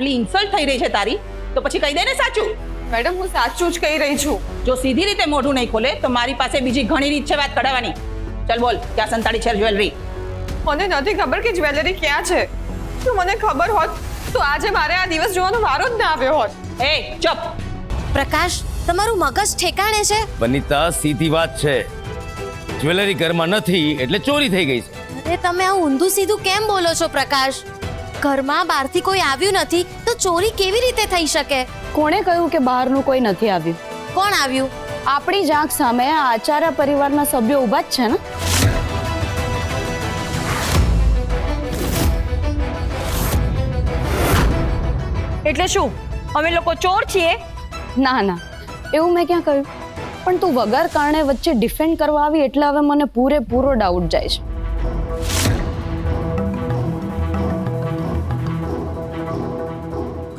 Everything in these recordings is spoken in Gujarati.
આટલી ઇન્સલ્ટ થઈ રહી છે તારી તો પછી કહી દે ને સાચું. મેડમ હું સાચું જ કહી રહી છું. જો સીધી રીતે મોઢું નહીં ખોલે તો મારી પાસે બીજી ઘણી રીત છે વાત કઢાવવાની. ચાલ બોલ, ક્યાં સંતાડી છે જ્વેલરી? મને નથી ખબર કે જ્વેલરી ક્યાં છે. જો મને ખબર હોત તો આજે મારે આ દિવસ જોવાનો વારો જ ના આવ્યો હોત. એ ચૂપ. પ્રકાશ, તમારું મગજ ઠેકાણે છે? વનિતા, સીધી વાત છે. જ્વેલરી ઘરમાં નથી એટલે ચોરી થઈ ગઈ છે. અરે તમે આવું ઊંધું સીધું કેમ બોલો છો પ્રકાશ? ઘરમાં બહારથી કોઈ આવ્યું નથી તો ચોરી કેવી રીતે થઈ શકે? કોણે કહ્યું કે બહારનું કોઈ નથી આવ્યું? કોણ આવ્યું? આપણી જ આંખ સામે આ આચાર્ય પરિવારના સભ્યો ઊભા જ છે ને. એટલે શું અમે લોકો ચોર છીએ? ના ના, એવું મેં ક્યાં કહ્યું? પણ તું વગર કારણે વચ્ચે ડિફેન્ડ કરવા આવી એટલે હવે મને પૂરેપૂરો ડાઉટ જાય છે.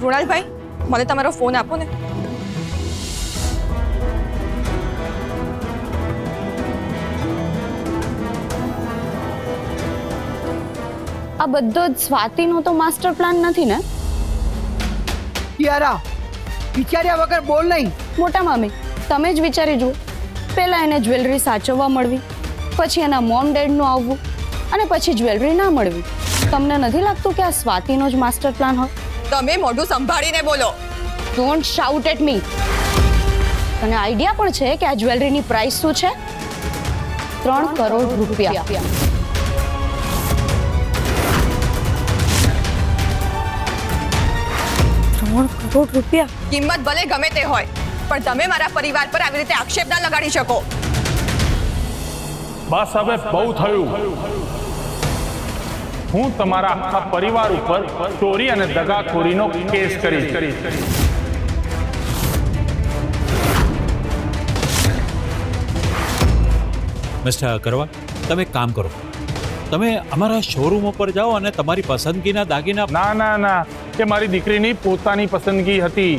કૃણાલભાઈ, મને તમારો ફોન આપો ને. આ બધો જ સ્વાતિનો તો માસ્ટર પ્લાન નથી ને? યારા, વિચાર્યા વગર બોલ નહીં. મોટા મામી, તમે જ વિચારી જુઓ. પહેલા એને જ્વેલરી સાચવવા મળવી, પછી એના મોમ ડેડનું આવવું, અને પછી જ્વેલરી ના મળવી. તમને નથી લાગતું કે આ સ્વાતિનો જ માસ્ટર પ્લાન હોય? તમે મોઢું સંભાળીને બોલો. Don't shout at me. તને આઈડિયા પણ છે કે આ જ્વેલરીની પ્રાઇસ શું છે? 3 કરોડ રૂપિયા. 3 કરોડ રૂપિયા? કિંમત ભલે ગમે તે હોય, પણ તમે મારા પરિવાર પર આવી રીતે આક્ષેપ ના લગાડી શકો. બસ હવે બહુ થયું. હું તમારા આખા પરિવાર ઉપર ચોરી અને દગાખોરીનો કેસ કરીશ. મિસ્ટર અગ્રવાલ, તમે એક કામ કરો, તમે અમારા શોરૂમ ઉપર જાઓ અને તમારી પસંદગીના દાગીના. ના ના ના, એ મારી દીકરીની પોતાની પસંદગી હતી.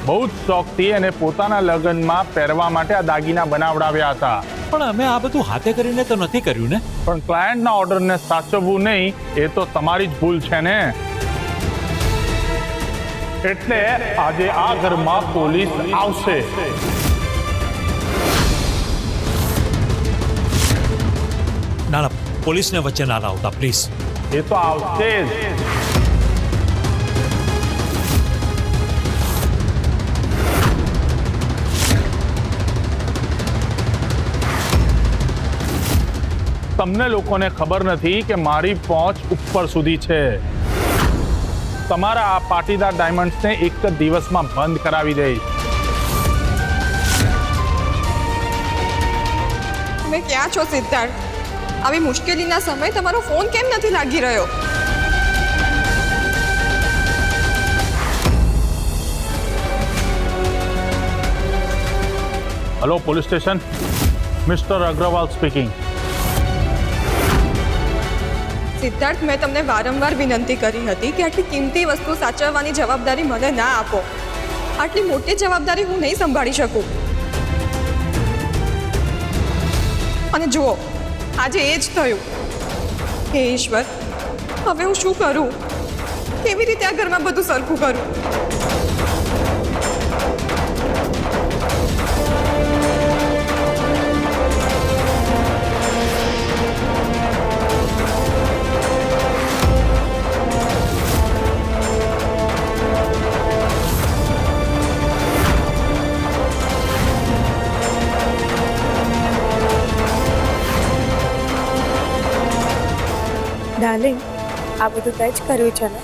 બહુ જ શોખથી અને પોતાના લગ્નમાં પહેરવા માટે આ દાગીના બનાવડાવ્યા હતા. પણ અમે આ બધું હાથે કરીને તો નથી કર્યું ને. પણ ક્લાયન્ટના ઓર્ડરને સાચવવું નહીં એ તો તમારી જ ભૂલ છે ને. એટલે આજે આ ઘરમાં પોલીસ આવશે. ના ના, પોલીસને વચ્ચે ના લાવતા પ્લીઝ. એ તો આવશે જ. તમને લોકોને ખબર નથી કે મારી પહોંચ ઉપર સુધી છે. તમારા આ પાટીદાર ડાયમંડ્સને એક જ દિવસમાં બંધ કરાવી દઈશ. તમે ક્યાં છો સિદ્ધાર્થ? આવી મુશ્કેલીના સમયે તમારો ફોન કેમ નથી લાગી રહ્યો? Hello, police station. Mister Agarwal speaking. Siddharth, મેં તમને વારંવાર વિનંતી કરી હતી કે આટલી કિંમતી વસ્તુ સાચવવાની જવાબદારી મને ના આપો. આટલી મોટી જવાબદારી હું નહીં સંભાળી શકું. અને જુઓ, આજે એ જ થયું. હે ઈશ્વર, હવે હું શું કરું? કેવી રીતે આ ઘરમાં બધું સરખું કરું? ડાર્લિંગ, આ બધું તે જ કર્યું છે ને?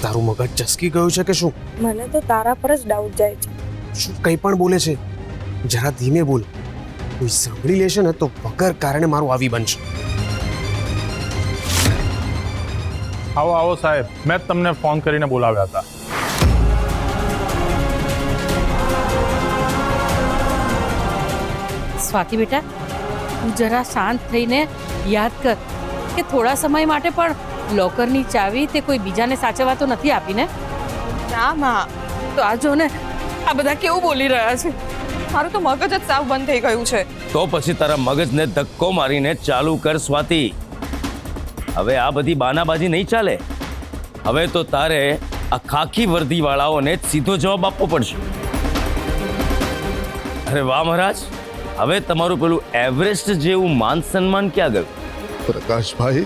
તારું મગજ ચસકી ગયું છે કે શું? મને તો તારા પર જ ડાઉટ જાય છે. શું કંઈ પણ બોલે છે? જરા ધીમે બોલ. કોઈ સાંભળી લેશે ને તો વગર કારણે મારું આવી બનશે. આવો આવો સાહેબ, મેં જ તમને ફોન કરીને બોલાવ્યા હતા. સ્વાતિ બેટા, તું જરા શાંત થઈને યાદ કર કે થોડા સમય માટે પણ લોકરની ચાવી તે કોઈ બીજાને સાચવવા તો નથી આપીને? ના માં, તો આ જો ને, આ બધા કેવું બોલી રહ્યા છે. મારું તો મગજ જ સાવ બંધ થઈ ગયું છે. તો પછી તારા મગજને ધક્કો મારીને ચાલુ કર સ્વાતિ. હવે આ બધી બાનાબાજી નહીં ચાલે. હવે તો તારે આ ખાખી વર્દીવાળાઓને જ સીધો જવાબ આપવો પડશે. અરે વાહ મહારાજ, હવે તમારું પેલું એવરેસ્ટ જેવું માન સન્માન ક્યાં ગયું? પ્રકાશભાઈ,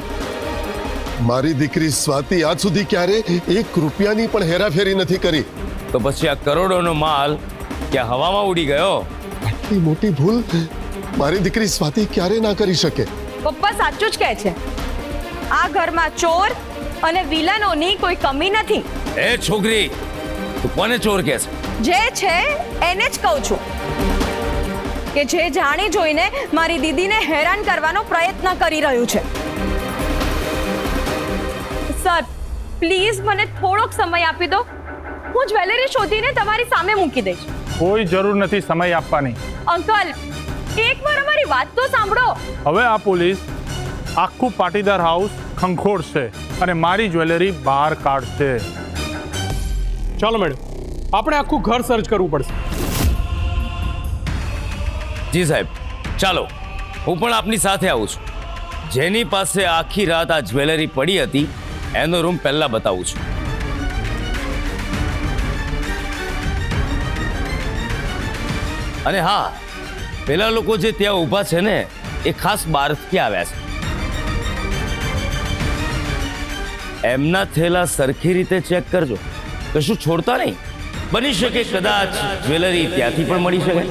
મારી દીકરી સ્વાતિ આજ સુધી ક્યારે 1 રૂપિયાની પણ હેરાફેરી નથી કરી. તો પછી આ કરોડોનો માલ ક્યાં હવામાં ઉડી ગયો? આટલી મોટી ભૂલ મારી દીકરી સ્વાતિ ક્યારે ના કરી શકે. પપ્પા સાચું જ કહે છે. આ ઘરમાં ચોર અને વિલનોની કોઈ કમી નથી. એ છોકરી, તું કોને ચોર કહે છે? જે છે એને જ કહું છું કે જે જાણી જોઈને મારી દીદીને હેરાન કરવાનો પ્રયત્ન કરી રહ્યું છે. સર, પ્લીઝ મને થોડોક સમય આપી દો. હું જ્વેલરી શોધીને તમારી સામે મૂકી દઈશ. કોઈ જરૂર નથી સમય આપવાની. અંકલ, એકવાર અમારી વાત તો સાંભળો. હવે આ પોલીસ આખું પાટીદાર હાઉસ ખંખોળશે અને મારી જ્વેલરી બહાર કાઢશે. ચાલો મેડમ, આપણે આખું ઘર સર્ચ કરવું પડશે. જી સાહેબ, ચાલો હું પણ આપની સાથે આવું છું. જેની પાસે આખી રાત આ જ્વેલરી પડી હતી એનો રૂમ પહેલા બતાવું છું. અને હા, પેલા લોકો જે ત્યાં ઊભા છે ને એ ખાસ બહારથી આવ્યા છે. એમના થેલા સરખી રીતે ચેક કરજો, કશું છોડતા નહીં. બની શકે કદાચ જ્વેલરી ત્યાંથી પણ મળી શકે.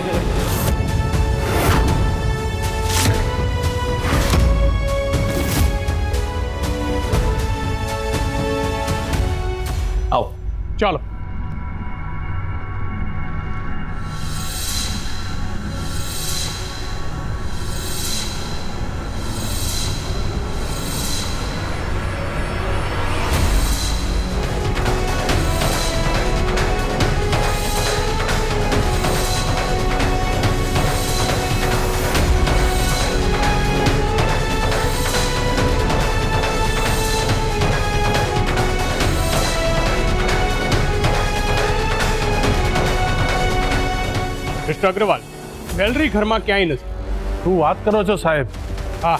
આવો. ચાલો. મિસ્ટર અગ્રવાલ, જ્વેલરી ઘરમાં ક્યાંય નથી. શું વાત કરો છો સાહેબ? હા,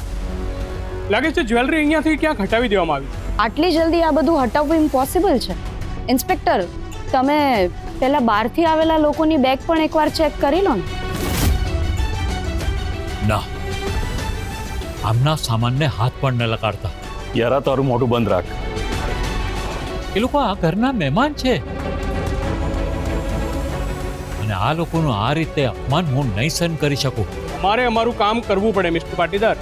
લાગે છે જ્વેલરી અહીંયાથી ક્યાંક હટાવી દેવામાં આવી. આટલી જલ્દી આ બધું હટાવવું ઇમ્પોસિબલ છે. ઇન્સ્પેક્ટર, તમે પેલા બહારથી આવેલા લોકોની બેગ પણ એકવાર ચેક કરી લો ને. ના, આમના સામાનને હાથ પણ ન લગાડતા. યાર, તારું મોઢું બંધ રાખ. એ લોકો આ ઘરના મહેમાન છે અને આ લોકોનું આ રીતે અપમાન હું નહીં સહન કરી શકું. અમારે અમારું કામ કરવું પડે મિસ્ટર પાટીદાર.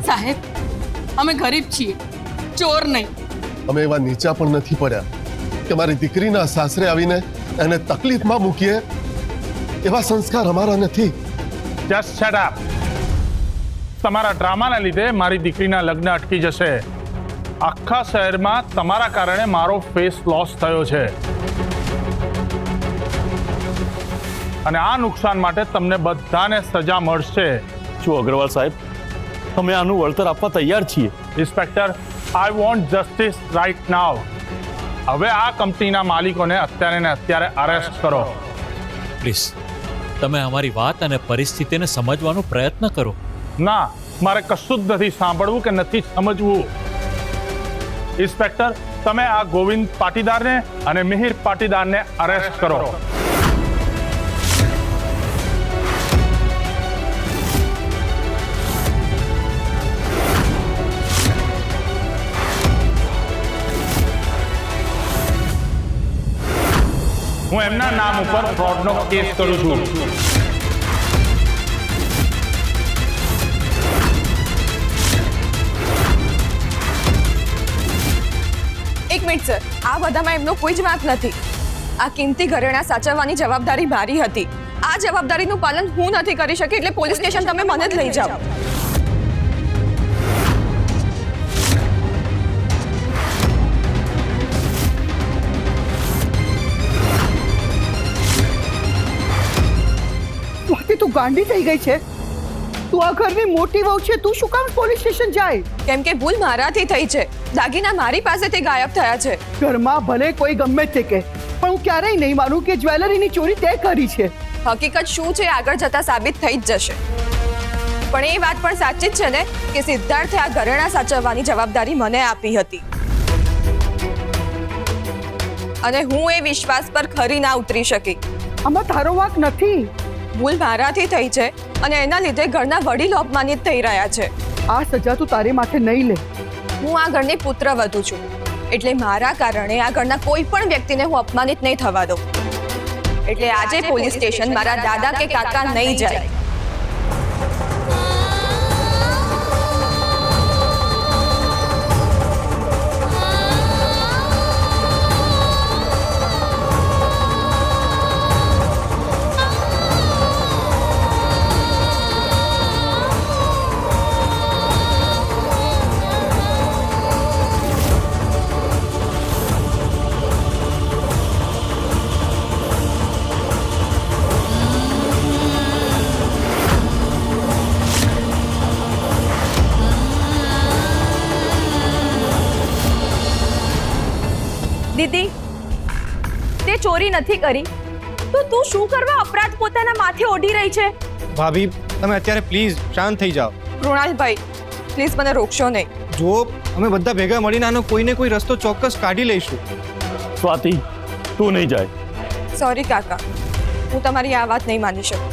સાહેબ, અમે ગરીબ છીએ, ચોર નહીં. અમે એવા નીચા પણ નથી પડ્યા કે મારી દીકરીના સાસરે આવીને એને તકલીફમાં મૂકીએ. એવા સંસ્કાર અમારા નથી. Just shut up. તમારા ડ્રામાના લીધે મારી દીકરીના લગ્ન અટકી જશે. આખા શહેરમાં તમારા કારણે મારો ફેસ લોસ થયો છે અને આ નુકસાન માટે તમને બધાને સજા મળશે. શું અગ્રવાલ સાહેબ, અમે આનું વળતર આપવા તૈયાર છીએ. Inspector, I want justice right now. હવે આ કંપનીના માલિકોને અત્યારે ને અત્યારે અરેસ્ટ કરો. પ્લીઝ, તમે અમારી વાત અને પરિસ્થિતિને સમજવાનો પ્રયત્ન કરો. ના, મારે કશું જ નથી સાંભળવું કે નથી સમજવું. ઇન્સ્પેક્ટર, તમે આ ગોવિંદ પાટીદારને અને મિહિર પાટીદારને અરેસ્ટ કરો. હું એમના નામ ઉપર ફ્રોડનો કેસ કરું છું. એક મિનિટ સર, આ બધામાં એમનો કોઈ જ વાંક નથી. આ કિંમતી ઘરેણાં સાચવવાની જવાબદારી મારી હતી આ જવાબદારીનું પાલન હું નથી કરી શકી, એટલે પોલીસ સ્ટેશન તમે મને જ લઈ જાઓ. સ્વાતિ તું ગાંડી થઈ ગઈ છે. તું આ ઘરની મોટી વહુ છે, તું શું કામ પોલીસ સ્ટેશન જાય? કેમ કે ભૂલ મારાથી થઈ છે. દાગીના મારી પાસેથી ગાયબ થયા છે. ઘરમાં ભલે કોઈ ગમે તે કે, પણ હું ક્યારેય નહીં માનું કે જ્વેલરીની ચોરી તે કરી છે. હકીકત શું છે આગળ જતા સાબિત થઈ જ જશે. પણ એ વાત પણ સાચી જ છે ને કે સિદ્ધાર્થે આ ઘરેણાં સાચવવાની જવાબદારી મને આપી હતી, અને હું એ વિશ્વાસ પર ખરી ના ઉતરી શકી. આમાં તારો વાંક નથી. ભૂલ મારાથી થઈ છે, અને એના લીધે ઘરના વડીલો અપમાનિત થઈ રહ્યા છે. આ સજા તું તારે માથે નહીં લે. હું આ ઘરની પુત્રવધુ છું, એટલે મારા કારણે આ ઘરના કોઈ પણ વ્યક્તિને હું અપમાનિત નહીં થવા દઉં. એટલે આજે પોલીસ સ્ટેશન મારા દાદા કે કાકા નહીં જાય. દીદી, તે ચોરી નથી કરી તો તું શું કરવા અપરાધ પોતાના માથે ઓઢી રહી છે? ભાભી તમે અત્યારે પ્લીઝ શાંત થઈ જાઓ. કૃણાલભાઈ પ્લીઝ મને રોકશો નહીં. જો અમે બધા ભેગા મળીને આનો કોઈને કોઈ રસ્તો ચોક્કસ કાઢી લઈશું. સ્વાતિ તું નહીં જાય. સોરી કાકા, હું તમારી આ વાત નહીં માની શકું.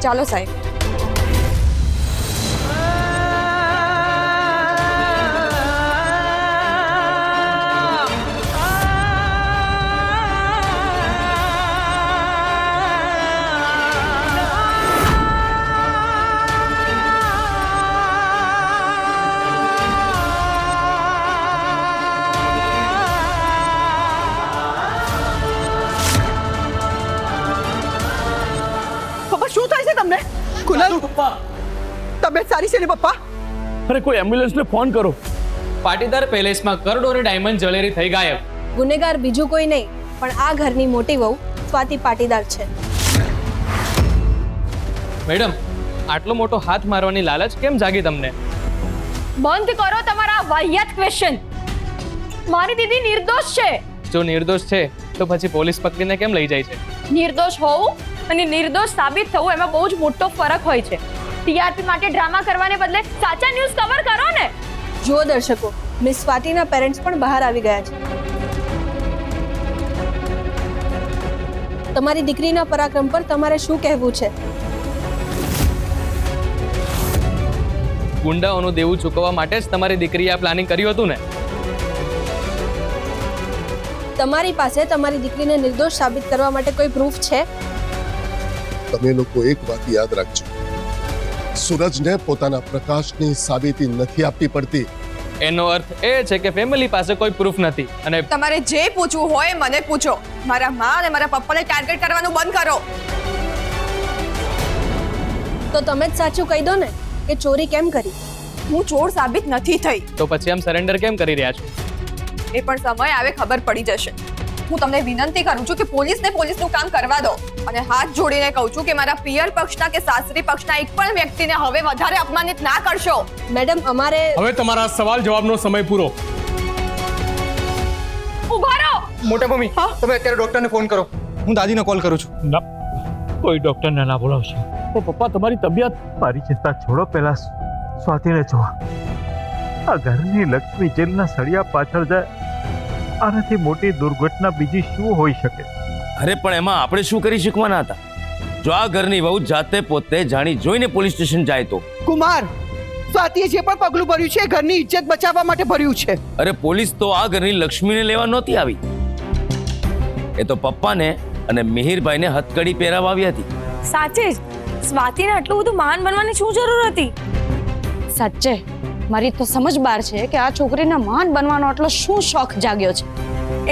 ચાલો સાહેબ. શું થાય છે તમને? કુનાલ, તબિયત સારી છે ને પપ્પા? અરે કોઈ એમ્બ્યુલન્સને ફોન કરો. પાટીદાર પેલેસમાં કરોડોની ડાયમંડ જ્વેલરી થઈ ગાયબ. ગુનેગાર બીજું કોઈ નહીં પણ આ ઘરની મોટી વહુ સ્વાતિ પાટીદાર છે. મેડમ, આટલો મોટો હાથ મારવાની લાલચ કેમ જાગી તમને? બંધ કરો તમારા વાહિયાત ક્વેશ્ચન. મારી દીદી નિર્દોષ છે. જો નિર્દોષ છે તો પછી પોલીસ પકડીને કેમ લઈ જાય છે? નિર્દોષ હોવું અને નિર્દોષ સાબિત થવું એમાં બહુ જ મોટો ફરક હોય છે. ટીઆરપી માટે ડ્રામા કરવાને બદલે સાચા ન્યૂઝ કવર કરો ને. જો દર્શકો, મિસ સ્વાતિના પેરેન્ટ્સ પણ બહાર આવી ગયા છે. તમારી દીકરીના પરાક્રમ પર તમારે શું કહેવું છે? ગુંડાઓનું દેવું ચૂકવવા માટે જ તમારી દીકરીએ આ પ્લાનિંગ કર્યું હતું ને? તમારી પાસે તમારી દીકરીને નિર્દોષ સાબિત કરવા માટે કોઈ પ્રૂફ છે? તમે લોકો એક વાત યાદ રાખજો, સૂરજને પોતાના પ્રકાશની સાબિતી નથી આપવી પડતી. એનો અર્થ એ છે કે ફેમિલી પાસે કોઈ પ્રૂફ નથી. અને તમારે જે પૂછવું હોય મને પૂછો. મારા માં અને મારા પપ્પાને ટાર્ગેટ કરવાનું બંધ કરો. તો તમે જ સાચું કહી દો ને કે ચોરી કેમ કરી. હું ચોર સાબિત નથી થઈ. તો પછી આમ સરેન્ડર કેમ કરી રહ્યા છો? એ પણ સમય આવે ખબર પડી જશે. હું તમને વિનંતી કરું છું કે પોલીસને પોલીસનું કામ કરવા દો, અને હાથ જોડીને કહું છું કે મારા પિયર પક્ષના કે સાસરી પક્ષના એક પણ વ્યક્તિને હવે વધારે અપમાનિત ના કરશો. મેડમ, અમારે હવે તમારા સવાલ જવાબનો સમય પૂરો. ઉભા રહો. મોટા મમ્મી, તમે અત્યારે ડોક્ટરને ફોન કરો. હું દાદીને કોલ કરું છું. ના, કોઈ ડોક્ટરને ના બોલાવશો. પણ પપ્પા તમારી તબિયત. મારી ચિંતા છોડો, પહેલા સ્વાતિને જોવા. આ ઘરની લક્ષ્મી જેલના સળિયા પાછળ જાય, આનાથી મોટી દુર્ઘટના બીજી શું હોઈ શકે? અરે પણ એમાં આપણે શું કરી શકવાના હતા? જો આ ઘરની વહુ જાતે પોતે જાણી જોઈને પોલીસ સ્ટેશન જાય તો? કુમાર, સ્વાતિએ જે પણ પગલું ભર્યું છે ઘરની ઇજ્જત બચાવવા માટે ભર્યું છે. અરે પોલીસ તો આ ઘરની લક્ષ્મીને લેવા નહોતી આવી, એ તો પપ્પાને અને મિહિરભાઈને હથકડી પહેરાવા આવી હતી. સાચે જ સ્વાતિને આટલું બધું મહાન બનવાની શું જરૂર હતી? સાચે મારી તો સમજ બહાર છે કે આ છોકરીને મહાન બનવાનો આટલો શું શોખ જાગ્યો છે.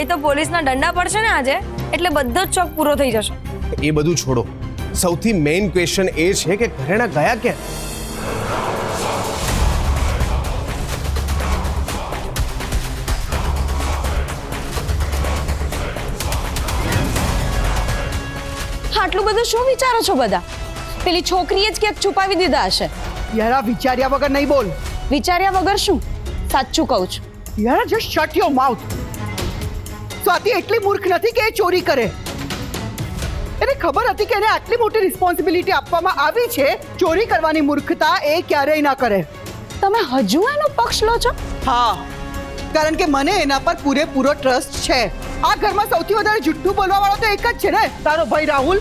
એ તો પોલીસના દંડા પડશે ને આજે. એટલે બધો જ ચોક પૂરો થઈ જશે. એ બધું છોડો, સૌથી મેઇન ક્વેશ્ચન એ છે કે ઘરેણા ગયા ક્યાં? આટલું બધું શું વિચારો છો બધા? પેલી છોકરીએ જ ક્યાંક છુપાવી દીધા હશે. યાર આ વિચાર્યા વગર નહીં બોલ. વિચાર્યા વગર શું? સાચું કહું છું. યાર just shut your mouth. Swati એટલી મૂર્ખ નથી કે એ ચોરી કરે. એને ખબર હતી કે એને આટલી મોટી રિસ્પોન્સિબિલિટી આપવામાં આવી છે. ચોરી કરવાની મૂર્ખતા એ ક્યારેય ના કરે. તમે હજુ એનો પક્ષ લો છો? હા, કારણ કે મને એના પર પૂરેપૂરો ટ્રસ્ટ છે. આ ઘરમાં સૌથી વધારે જુઠ્ઠું બોલવા વાળો તો એક જ છે ને, તારો ભાઈ રાહુલ.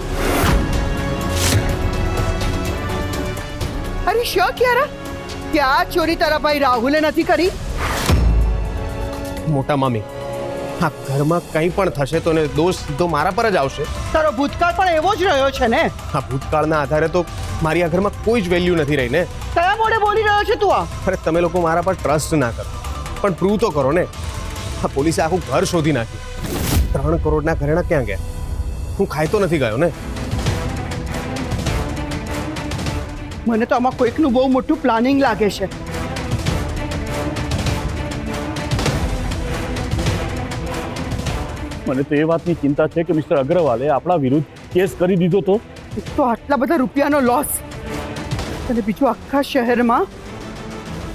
અરે શ્યોર ક્યારે કે આ ચોરી તારા ભાઈ રાહુલે નથી કરી? મોટા મામી, આ ઘરમાં કંઈ પણ થશે તો દોષ સીધો મારા પર જ આવશે. તારો ભૂતકાળ પણ એવો જ રહ્યો છે ને. આ ભૂતકાળના આધારે તો મારી આ ઘરમાં કોઈ જ વેલ્યુ નથી રહી ને. કયા મોઢે બોલી રહ્યો છે તું આ? અરે તમે લોકો મારા પર ટ્રસ્ટ ના કરો, પણ પ્રૂવ તો કરો ને. આ પોલીસે આખું ઘર શોધી નાખ્યું. 3 કરોડના ઘરેણા ક્યાં ગયા? હું ખાઈ તો નથી ગયો ને? મને તો આમાં કોઈકનું બહુ મોટું પ્લાનિંગ લાગે છે. મને તો એ વાતની ચિંતા છે કે મિસ્ટર અગ્રવાલે આપણા વિરુદ્ધ કેસ કરી દીધો તો તો આટલા બધા રૂપિયાનો લોસ અને બીજું આખા શહેરમાં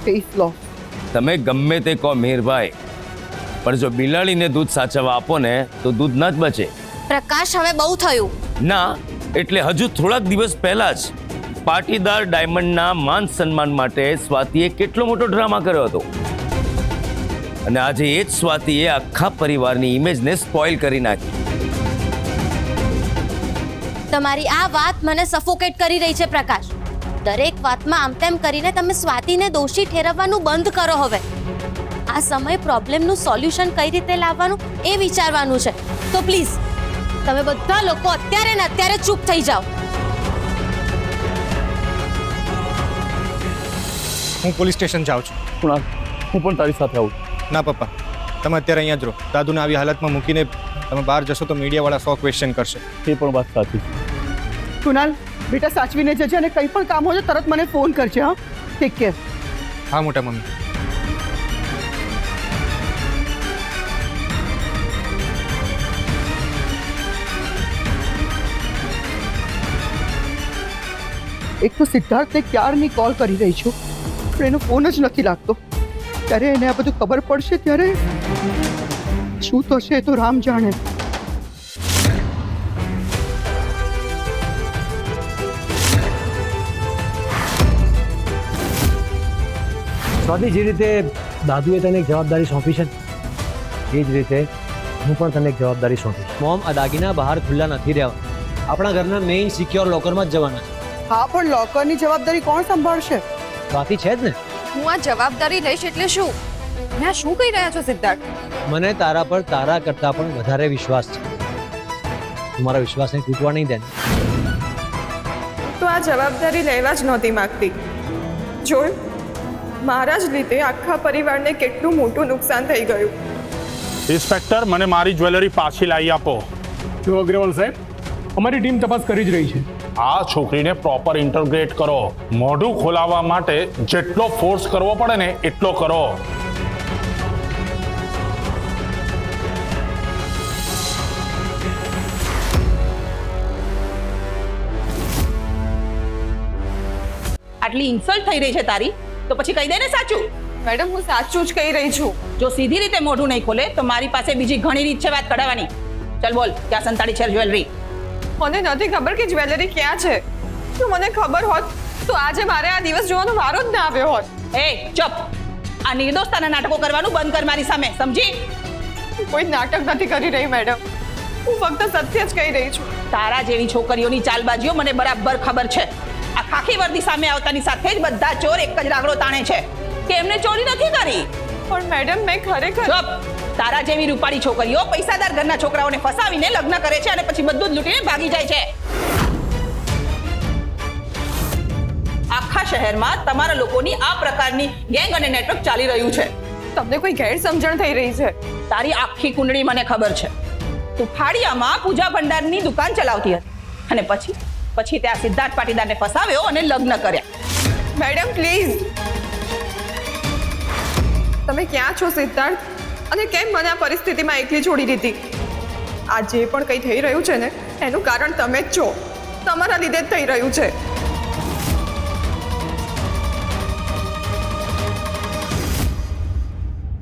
ફેસ લોસ. તમે ગમે તે કહો મીરભાઈ, પણ જો બિલાડીને દૂધ સાચવવા આપો ને તો દૂધ ન જ બચે. પ્રકાશ, હવે બહુ થયું. ના, એટલે હજુ થોડાક દિવસ પહેલા જ પાટીદાર ડાયમંડના માન સન્માન માટે સ્વાતિએ કેટલો મોટો ડ્રામા કર્યો હતો, અને આજે એ જ સ્વાતિએ આખા પરિવારની ઇમેજને સ્પોઇલ કરી નાખી. તમારી આ વાત મને સફોકેટ કરી રહી છે પ્રકાશ. દરેક વાતમાં આમ તેમ કરીને તમે સ્વાતિને દોષી ઠેરવવાનું બંધ કરો હવે. આ સમય પ્રોબ્લેમનું સોલ્યુશન કઈ રીતે લાવવાનું એ વિચારવાનું છે. તો પ્લીઝ તમે બધા લોકો અત્યારે ને અત્યારે ચૂપ થઈ જાઓ. હું પોલીસ સ્ટેશન જાઉં છું. કુણાલ, હું પણ તારી સાથે આવું. ના પપ્પા, તમે અત્યારે અહીંયા જ રહો. દાદુને આવી હાલતમાં મૂકીને તમે બહાર જશો તો મીડિયાવાળા 100 ક્વેશ્ચન કરશે. એ પણ વાત સાચી. કુણાલ બેટા, સાચવીને જજે અને કંઈ પણ કામ હોય તો તરત મને ફોન કરજે. હા, ટેક કેર. હા મોટા મમ્મી. એક તો સિદ્ધાર્થને ક્યારની કોલ કરી રહી છું, પણ એનો ફોન જ નથી લાગતો. ત્યારે એને આ બધું ખબર પડશે ત્યારે શું થશે એ તો રામ જાણે. સ્વાતિ, જે રીતે દાદુએ તને એક જવાબદારી સોંપી છે એ જ રીતે હું પણ તને એક જવાબદારી સોંપીશ. મોમ, આ દાગીના બહાર ખુલ્લા નથી રહેવા. આપણા ઘરના મેઇન સિક્યોર લોકરમાં જ જવાના છે. હા, પણ લોકરની જવાબદારી કોણ સંભાળશે? સ્વાતિ છે જ ને. હું આ જવાબદારી લઈશ એટલે શું? મેં શું કહી રહ્યા છો સિદ્ધાર્થ? મને તારા પર તારા કરતા પણ વધારે વિશ્વાસ છે. તમારા વિશ્વાસને તૂટવા નહીં દે. તો આ જવાબદારી લેવા જ નહોતી માંગતી. જોયું, મારા જ લીધે આખા પરિવારને કેટલું મોટું નુકસાન થઈ ગયું. ઇન્સ્પેક્ટર, મને મારી જ્વેલરી પાછી લાવી આપો. જો અગ્રવાલ સાહેબ, અમારી ટીમ તપાસ કરી જ રહી છે. આ છોકરીને પ્રોપર ઇન્ટરગ્રેટ કરો. મોઢું ખોલાવવા માટે જેટલો ફોર્સ કરવો પડે ને એટલો કરો. આટલી ઇન્સલ્ટ થઈ રહી છે તારી તો પછી કહી દે ને સાચું. મેડમ, હું સાચું જ કહી રહી છું. જો સીધી રીતે મોઢું નહીં ખોલે તો મારી પાસે બીજી ઘણી રીત છે વાત કઢાવવાની. ચાલ બોલ, ક્યાં સંતાડી છે જ્વેલરી? મને નથી ખબર કે જ્વેલરી ક્યાં છે. જો મને ખબર હોત તો આજે મારે આ દિવસ જોવાનો વારો જ ના આવ્યો હોત. એ ચૂપ! આ નિર્દોષતાના નાટકો કરવાનું બંધ કર મારી સામે, સમજી? કોઈ નાટક નથી કરી રહી મેડમ, હું ફક્ત સત્ય જ કહી રહી છું. તારા જેવી છોકરીઓની ચાલબાજીઓ મને બરાબર ખબર છે. આ ખાખી વર્દી સામે આવતાની સાથે જ બધા ચોર એક જ રાગડો તાણે છે કે એમને ચોરી નથી કરી. પણ મેડમ, મેં ખરેખર... ચૂપ! તારા જેવી રૂપાળી છોકરીઓ પૈસાદાર ઘરના છોકરાઓને ફસાવીને લગ્ન કરે છે અને પછી બધું જ લૂંટીને ભાગી જાય છે. આખા શહેરમાં તમારા લોકોની આ પ્રકારની ગેંગ અને નેટવર્ક ચાલી રહ્યું છે. તમને કોઈ ગેરસમજણ થઈ રહી છે. તારી આખી કુંડળી મને ખબર છે. તું ફાળિયામાં પૂજા ભંડારની દુકાન ચલાવતી હતી અને પછી ત્યાં સિદ્ધાર્થ પાટીદારને ફસાવ્યો અને લગ્ન કર્યા. મેડમ પ્લીઝ, તમે ક્યાં છો સિદ્ધાર્થ? અને કેમ મને આ પરિસ્થિતિમાં એકલી છોડી દીધી? આ જે પણ કંઈ થઈ રહ્યું છે ને એનું કારણ તમે જ છો. તમારા લીધે જ થઈ રહ્યું છે.